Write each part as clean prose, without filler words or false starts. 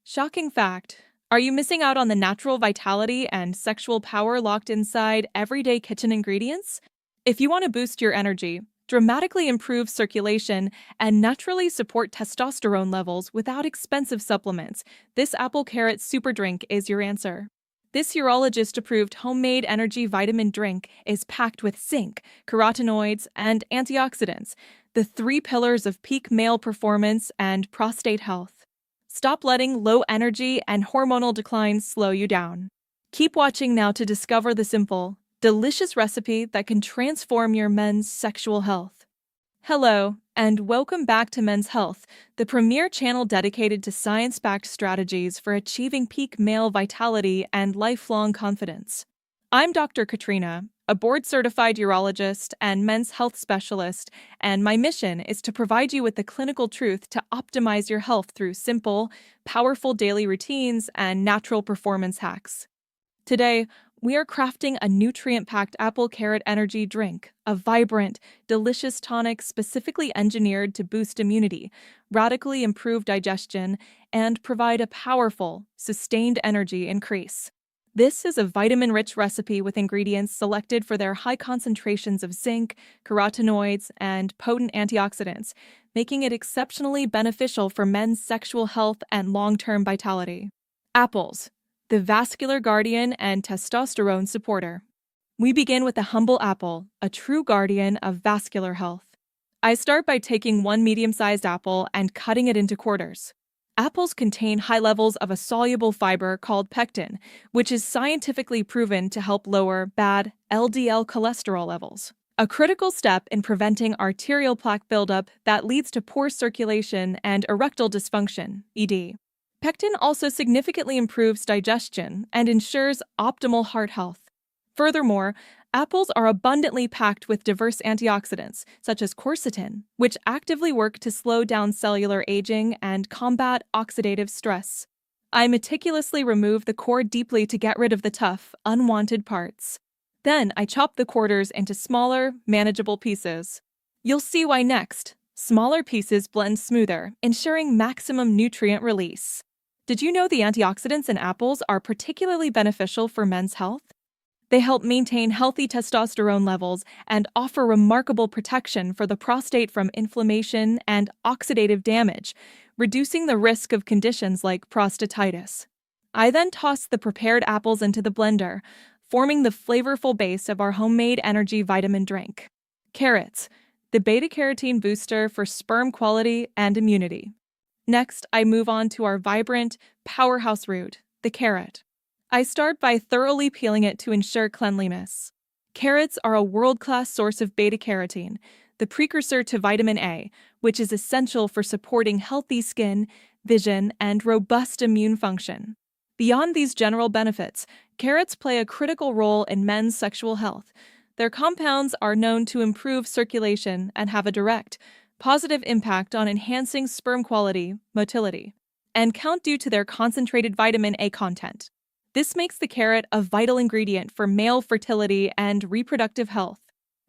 Shocking fact. Are you missing out on the natural vitality and sexual power locked inside everyday kitchen ingredients? If you want to boost your energy, dramatically improve circulation, and naturally support testosterone levels without expensive supplements, this apple carrot super drink is your answer. This urologist-approved homemade energy vitamin drink is packed with zinc, carotenoids, and antioxidants, the three pillars of peak male performance and prostate health. Stop letting low energy and hormonal declines slow you down. Keep watching now to discover the simple, delicious recipe that can transform your men's sexual health. Hello, and welcome back to Men's Health, the premier channel dedicated to science-backed strategies for achieving peak male vitality and lifelong confidence. I'm Dr. Katrina, a board-certified urologist and men's health specialist, and my mission is to provide you with the clinical truth to optimize your health through simple, powerful daily routines and natural performance hacks. Today, we are crafting a nutrient-packed apple carrot energy drink, a vibrant, delicious tonic specifically engineered to boost immunity, radically improve digestion, and provide a powerful, sustained energy increase. This is a vitamin-rich recipe with ingredients selected for their high concentrations of zinc, carotenoids, and potent antioxidants, making it exceptionally beneficial for men's sexual health and long-term vitality. Apples, the vascular guardian and testosterone supporter. We begin with the humble apple, a true guardian of vascular health. I start by taking one medium-sized apple and cutting it into quarters. Apples contain high levels of a soluble fiber called pectin, which is scientifically proven to help lower bad LDL cholesterol levels, a critical step in preventing arterial plaque buildup that leads to poor circulation and erectile dysfunction, ED. Pectin also significantly improves digestion and ensures optimal heart health. Furthermore, apples are abundantly packed with diverse antioxidants, such as quercetin, which actively work to slow down cellular aging and combat oxidative stress. I meticulously remove the core deeply to get rid of the tough, unwanted parts. Then I chop the quarters into smaller, manageable pieces. You'll see why next. Smaller pieces blend smoother, ensuring maximum nutrient release. Did you know the antioxidants in apples are particularly beneficial for men's health? They help maintain healthy testosterone levels and offer remarkable protection for the prostate from inflammation and oxidative damage, reducing the risk of conditions like prostatitis. I then toss the prepared apples into the blender, forming the flavorful base of our homemade energy vitamin drink. Carrots, the beta-carotene booster for sperm quality and immunity. Next, I move on to our vibrant, powerhouse root, the carrot. I start by thoroughly peeling it to ensure cleanliness. Carrots are a world-class source of beta-carotene, the precursor to vitamin A, which is essential for supporting healthy skin, vision, and robust immune function. Beyond these general benefits, carrots play a critical role in men's sexual health. Their compounds are known to improve circulation and have a direct, positive impact on enhancing sperm quality, motility, and count due to their concentrated vitamin A content. This makes the carrot a vital ingredient for male fertility and reproductive health.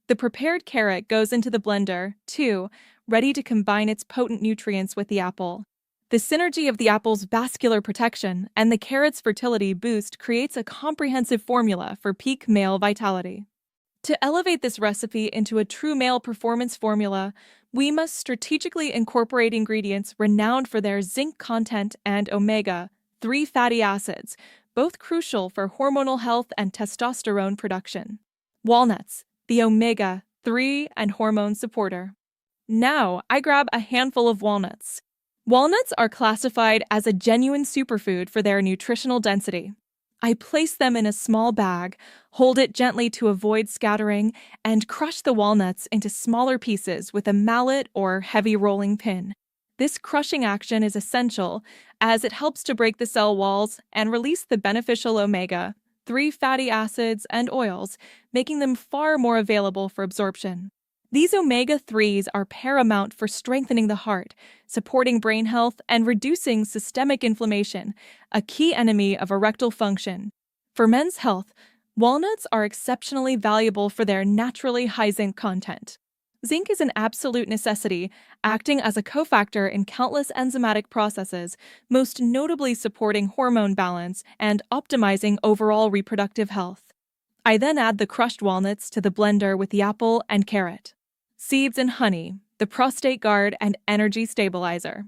The prepared carrot goes into the blender, too, ready to combine its potent nutrients with the apple. The synergy of the apple's vascular protection and the carrot's fertility boost creates a comprehensive formula for peak male vitality. To elevate this recipe into a true male performance formula, we must strategically incorporate ingredients renowned for their zinc content and omega-3 fatty acids, both crucial for hormonal health and testosterone production. Walnuts, the omega-3 and hormone supporter. Now, I grab a handful of walnuts. Walnuts are classified as a genuine superfood for their nutritional density. I place them in a small bag, hold it gently to avoid scattering, and crush the walnuts into smaller pieces with a mallet or heavy rolling pin. This crushing action is essential as it helps to break the cell walls and release the beneficial omega-3 fatty acids and oils, making them far more available for absorption. These omega-3s are paramount for strengthening the heart, supporting brain health, and reducing systemic inflammation, a key enemy of erectile function. For men's health, walnuts are exceptionally valuable for their naturally high zinc content. Zinc is an absolute necessity, acting as a cofactor in countless enzymatic processes, most notably supporting hormone balance and optimizing overall reproductive health. I then add the crushed walnuts to the blender with the apple and carrot. Seeds and honey, the prostate guard and energy stabilizer.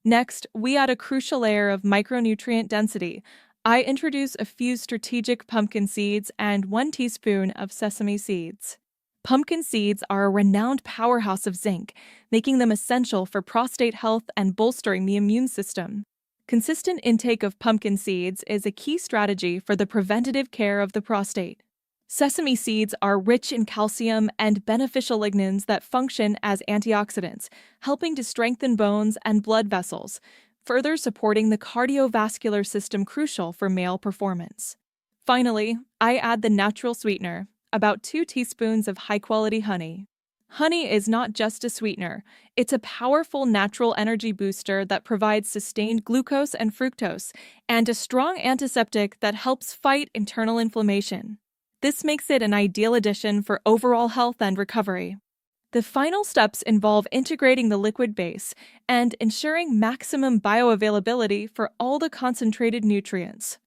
Next, we add a crucial layer of micronutrient density. I introduce a few strategic pumpkin seeds and 1 teaspoon of sesame seeds. Pumpkin seeds are a renowned powerhouse of zinc, making them essential for prostate health and bolstering the immune system. Consistent intake of pumpkin seeds is a key strategy for the preventative care of the prostate. Sesame seeds are rich in calcium and beneficial lignans that function as antioxidants, helping to strengthen bones and blood vessels, further supporting the cardiovascular system crucial for male performance. Finally, I add the natural sweetener, about 2 teaspoons of high-quality honey. Honey is not just a sweetener, it's a powerful natural energy booster that provides sustained glucose and fructose, and a strong antiseptic that helps fight internal inflammation. This makes it an ideal addition for overall health and recovery. The final steps involve integrating the liquid base and ensuring maximum bioavailability for all the concentrated nutrients.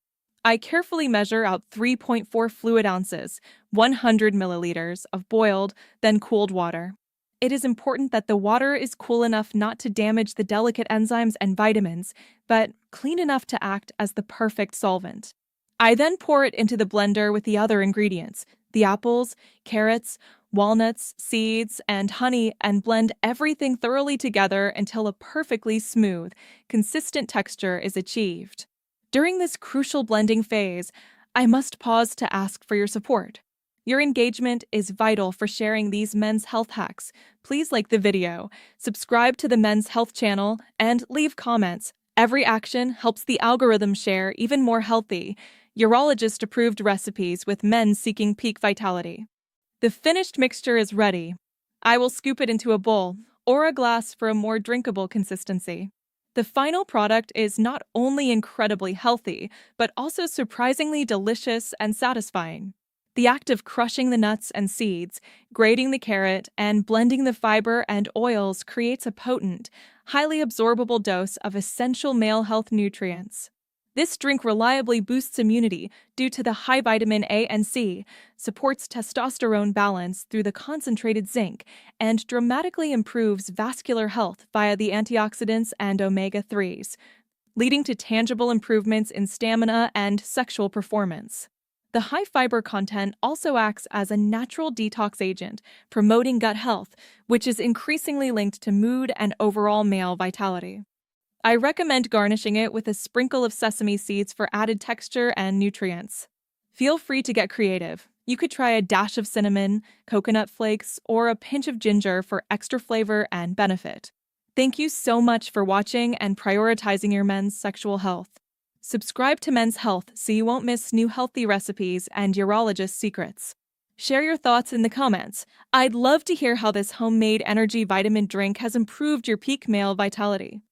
I carefully measure out 3.4 fluid ounces, 100 milliliters of boiled, then cooled water. It is important that the water is cool enough not to damage the delicate enzymes and vitamins, but clean enough to act as the perfect solvent. I then pour it into the blender with the other ingredients, the apples, carrots, walnuts, seeds, and honey, and blend everything thoroughly together until a perfectly smooth, consistent texture is achieved. During this crucial blending phase, I must pause to ask for your support. Your engagement is vital for sharing these men's health hacks. Please like the video, subscribe to the Men's Health channel, and leave comments. Every action helps the algorithm share even more healthy, urologist-approved recipes with men seeking peak vitality. The finished mixture is ready. I will scoop it into a bowl or a glass for a more drinkable consistency. The final product is not only incredibly healthy, but also surprisingly delicious and satisfying. The act of crushing the nuts and seeds, grating the carrot, and blending the fiber and oils creates a potent, highly absorbable dose of essential male health nutrients. This drink reliably boosts immunity due to the high vitamin A and C, supports testosterone balance through the concentrated zinc, and dramatically improves vascular health via the antioxidants and omega-3s, leading to tangible improvements in stamina and sexual performance. The high fiber content also acts as a natural detox agent, promoting gut health, which is increasingly linked to mood and overall male vitality. I recommend garnishing it with a sprinkle of sesame seeds for added texture and nutrients. Feel free to get creative. You could try a dash of cinnamon, coconut flakes, or a pinch of ginger for extra flavor and benefit. Thank you so much for watching and prioritizing your men's sexual health. Subscribe to Men's Health so you won't miss new healthy recipes and urologist secrets. Share your thoughts in the comments. I'd love to hear how this homemade energy vitamin drink has improved your peak male vitality.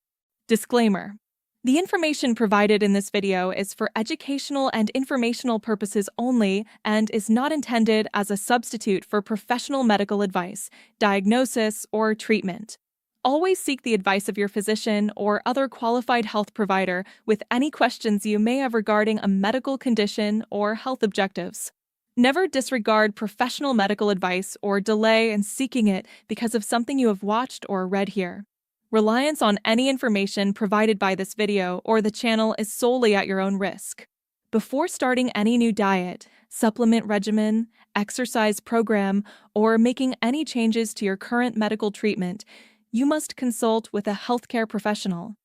Disclaimer: the information provided in this video is for educational and informational purposes only and is not intended as a substitute for professional medical advice, diagnosis, or treatment. Always seek the advice of your physician or other qualified health provider with any questions you may have regarding a medical condition or health objectives. Never disregard professional medical advice or delay in seeking it because of something you have watched or read here. Reliance on any information provided by this video or the channel is solely at your own risk. Before starting any new diet, supplement regimen, exercise program, or making any changes to your current medical treatment, you must consult with a healthcare professional.